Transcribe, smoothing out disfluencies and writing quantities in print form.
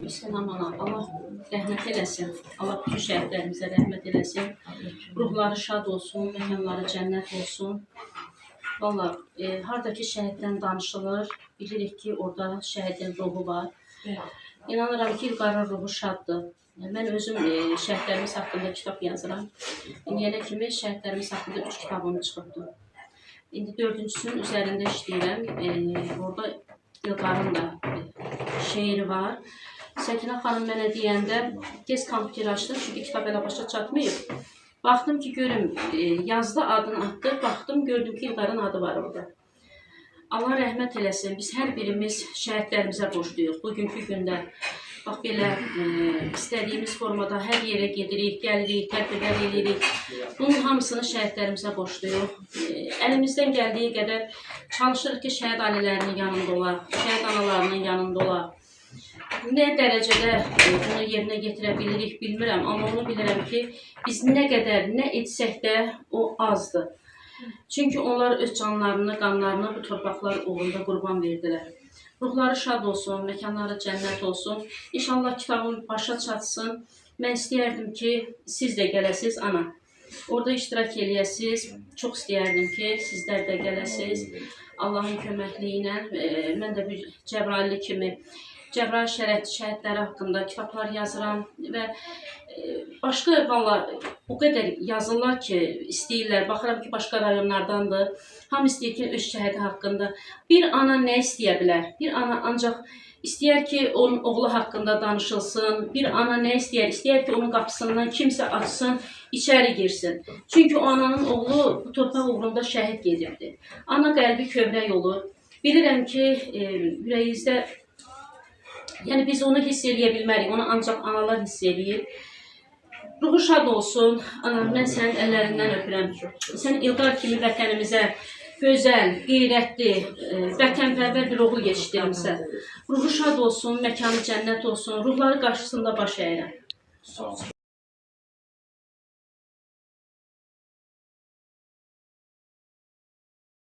Selam ana, Allah rəhmət eləsin. Allah bütün şəhidlərimizə rəhmət eləsin. Ruhları şad olsun, məkanları cənnət olsun. Valla haradakı şəhiddən danışılır, bilirik ki, orada şəhidin ruhu var. İnanıram ki, İlqarın ruhu şaddır. Mən özüm şəhidlərimiz haqqında kitab yazıram. İndiyənə kimi şəhidlərimiz haqqında 3 kitabım çıxıbdır. İndi 4-cüsünün üzərində işləyirəm. Orada İlqarın da şeiri var. Səkinə xanım mənə deyəndə tez kompüter açdım, çünki kitab elə başa çatmayıb. Baxdım ki, görüm, yazdı adını atdı, baxdım, gördüm ki, İlqarın adı var orada. Allah rəhmət eləsin, biz hər birimiz şəhidlərimizə borcluyuq. Bugünkü gündə, bax belə, istədiyimiz formada hər yerə gedirik, gəlirik, tədbirlər edirik. Bunun hamısını şəhidlərimizə borcluyuq. Əlimizdən gəldiyi qədər çalışırıq ki, şəhid ailələrinin yanında olaq, şəhid analarının yanında olaq. Nə dərəcədə bunu yerinə getirə bilirik, bilmirəm, amma onu bilirəm ki, biz nə qədər, nə etsək də o azdır. Çünki onlar öz canlarını, qanlarını bu torpaqlar uğrunda qurban verdilər. Ruhları şad olsun, məkanları cənnət olsun. İnşallah kitabım başa çatsın. Mən istəyərdim ki, siz də gələsiniz, ana. Orada iştirak eləyəsiniz. Çox istəyərdim ki, sizlər də gələsiniz. Allahın köməkliyi ilə. Mən də bir Cəbrayıllı kimi Cəbrayıl şəhidləri haqqında kitablar yazıram və başqa valla o qədər yazırlar ki, istəyirlər. Baxıram ki, başqa rayonlardandır. Hamı istəyir ki, öz şəhidi haqqında. Bir ana nə istəyə bilər? Bir ana ancaq istəyər ki, onun oğlu haqqında danışılsın. Bir ana nə istəyər? İstəyər ki, onun qapısından kimsə açsın, içəri girsin. Çünki o ananın oğlu bu torpaq uğrunda şəhid gedibdir. Ana qəlbi kövrək olur. Bilirəm ki, ürəyinizdə yəni biz onu hiss eləyə bilmərik, onu ancaq analar hiss eləyir. Ruhu şad olsun, anam, mən sənin əllərindən öpürəm. Sən İlqar kimi vətənimizə gözəl, qeyrətli, vətənpərvər bir oğul yetişdirmişsən. Ruhu şad olsun, məkanı cənnət olsun, ruhları qarşısında baş əyirəm.